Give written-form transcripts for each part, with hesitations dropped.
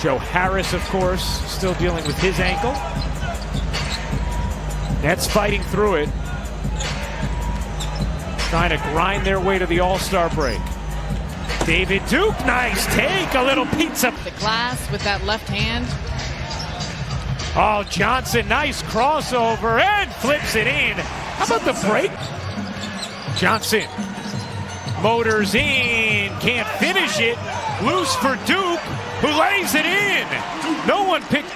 Joe Harris, of course, still dealing with his ankle. Nets fighting through it. Trying to grind their way to the All-Star break. David Duke, nice take, a little pizza. The glass with that left hand. Oh, Johnson, nice crossover and flips it in. How about the break? Johnson motors in, can't finish it. Loose for Duke, who lays it in. No one picked.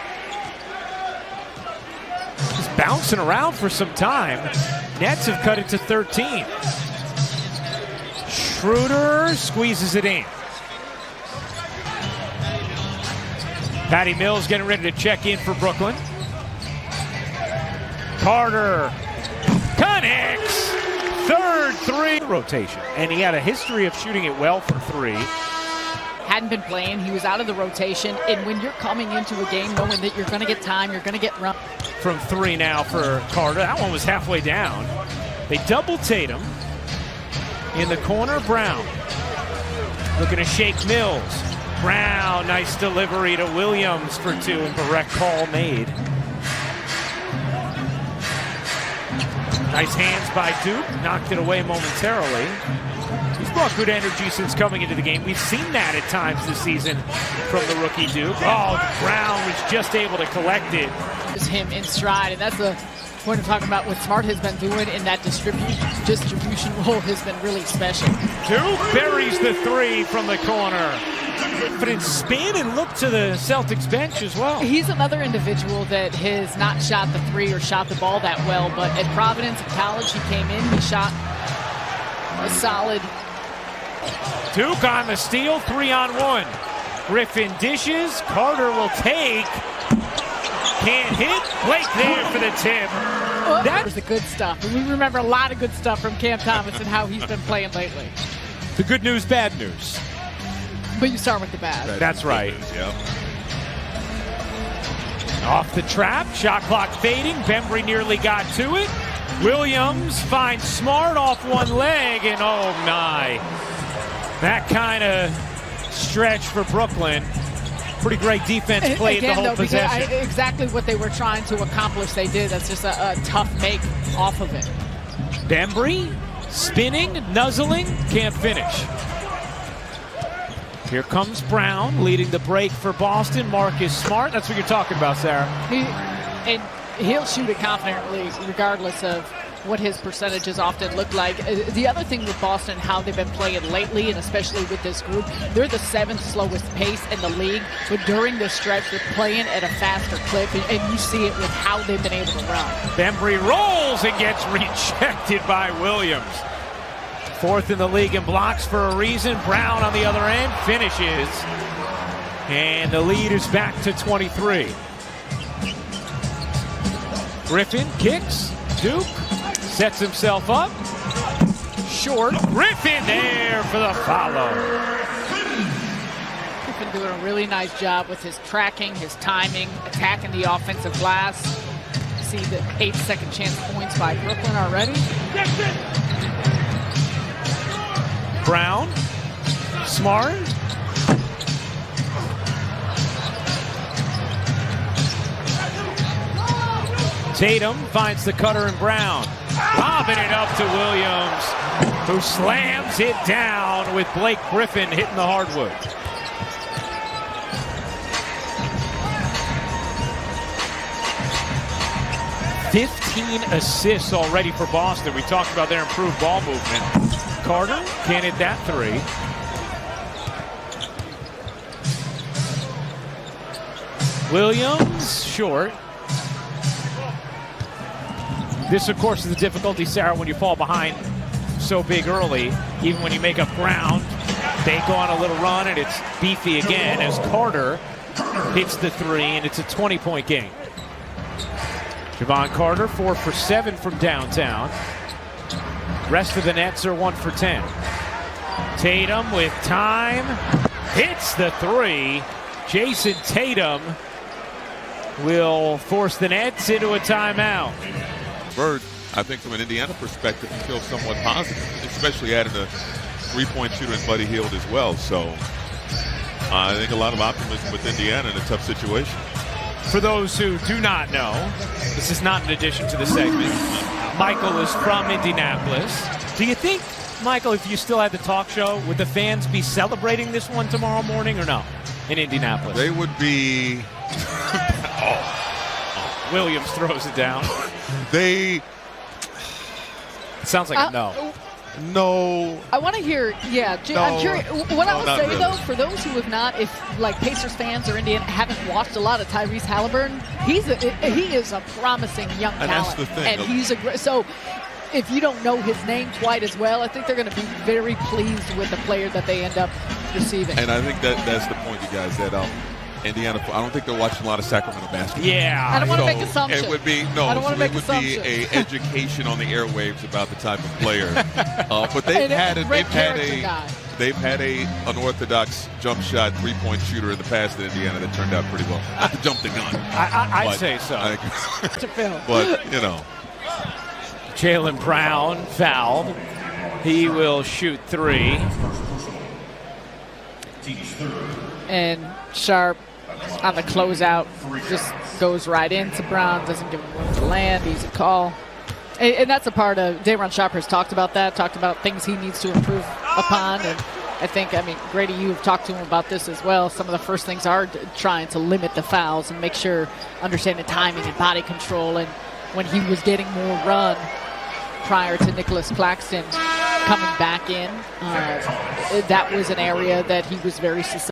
Just bouncing around for some time. Nets have cut it to 13. Schroeder squeezes it in. Patty Mills getting ready to check in for Brooklyn. Carter connects. Third three. Rotation. And he had a history of shooting it well for three. Hadn't been playing. He was out of the rotation. And when you're coming into a game knowing that you're going to get time, you're going to get run. From three now for Carter. That one was halfway down. They double Tatum. In the corner, Brown. Looking to shake Mills. Brown, nice delivery to Williams for two, and direct call made. Nice hands by Duke, knocked it away momentarily. He's brought good energy since coming into the game. We've seen that at times this season from the rookie Duke. Oh, Brown was just able to collect it. It's him in stride, and that's the point of talking about what Smart has been doing in that distribution role has been really special. Duke buries the three from the corner. But in spin and look to the Celtics bench as well. He's another individual that has not shot the three or shot the ball that well, but at Providence College, he came in, he shot a solid. Duke on the steal, 3-on-1. Griffin dishes, Carter will take. Can't hit, Blake there for the tip. That was the good stuff, and we remember a lot of good stuff from Cam Thomas and how he's been playing lately. The good news, bad news. But you start with the bad. That's right. Yep. Off the trap, shot clock fading. Bembry nearly got to it. Williams finds Smart off one leg, and oh my. That kind of stretch for Brooklyn. Pretty great defense played the whole possession. Exactly what they were trying to accomplish, they did. That's just a tough make off of it. Bembry spinning, nuzzling, can't finish. Here comes Brown leading the break for Boston. Marcus Smart. That's what you're talking about, Sarah. And he'll shoot it confidently regardless of what his percentages often look like. The other thing with Boston, how they've been playing lately, and especially with this group, they're the 7th slowest pace in the league. But during this stretch, they're playing at a faster clip, and you see it with how they've been able to run. Bembry rolls and gets rejected by Williams. 4th in the league in blocks for a reason. Brown on the other end finishes. And the lead is back to 23. Griffin kicks. Duke sets himself up. Short. Griffin there for the follow. Griffin doing a really nice job with his tracking, his timing, attacking the offensive glass. See the 8 second chance points by Brooklyn already. Brown, Smart. Tatum finds the cutter in Brown. Lobbing it up to Williams, who slams it down with Blake Griffin hitting the hardwood. "15 assists already for Boston." We talked about their improved ball movement. Carter can't hit that three. Williams, short. This, of course, is the difficulty, Sarah, when you fall behind so big early. Even when you make up ground, they go on a little run, and it's beefy again as Carter hits the three, and it's a 20-point game. Javon Carter, 4 for 7 from downtown. Rest of the Nets are 1 for 10. Tatum with time, hits the three. Jason Tatum will force the Nets into a timeout. Bird, I think from an Indiana perspective, feels somewhat positive, especially adding a three-point shooter in Buddy Hield as well. So I think a lot of optimism with Indiana in a tough situation. For those who do not know, this is not an addition to the segment. Michael is from Indianapolis. Do you think, Michael, if you still had the talk show, would the fans be celebrating this one tomorrow morning or no in Indianapolis? They would be. Williams throws it down. They. Sounds like a no. No. I want to hear, I'm curious. What I would say, really. though, for those who have not, if like Pacers fans or Indiana haven't watched a lot of Tyrese Halliburton, he is a promising young And talent. that's the thing. And he's so if you don't know his name quite as well, I think they're going to be very pleased with the player that they end up receiving. And I think that's the point, you guys, that Indiana, I don't think they're watching a lot of Sacramento basketball. Yeah. I don't want to make assumptions. It would be a education on the airwaves about the type of player. But they've had an unorthodox jump shot 3-point shooter in the past in Indiana that turned out pretty well. Not to jump the gun. I'd say so. But Jaylen Brown fouled. He will shoot 3. And Sharp on the closeout just goes right into Brown, doesn't give him room to land, easy call. And that's a part of Day'Ron Sharper has talked about things he needs to improve upon. And I think, Grady, you've talked to him about this as well. Some of the first things are trying to limit the fouls and make sure, understanding timing and body control. And when he was getting more run prior to Nicholas Claxton coming back in, that was an area that he was very susceptible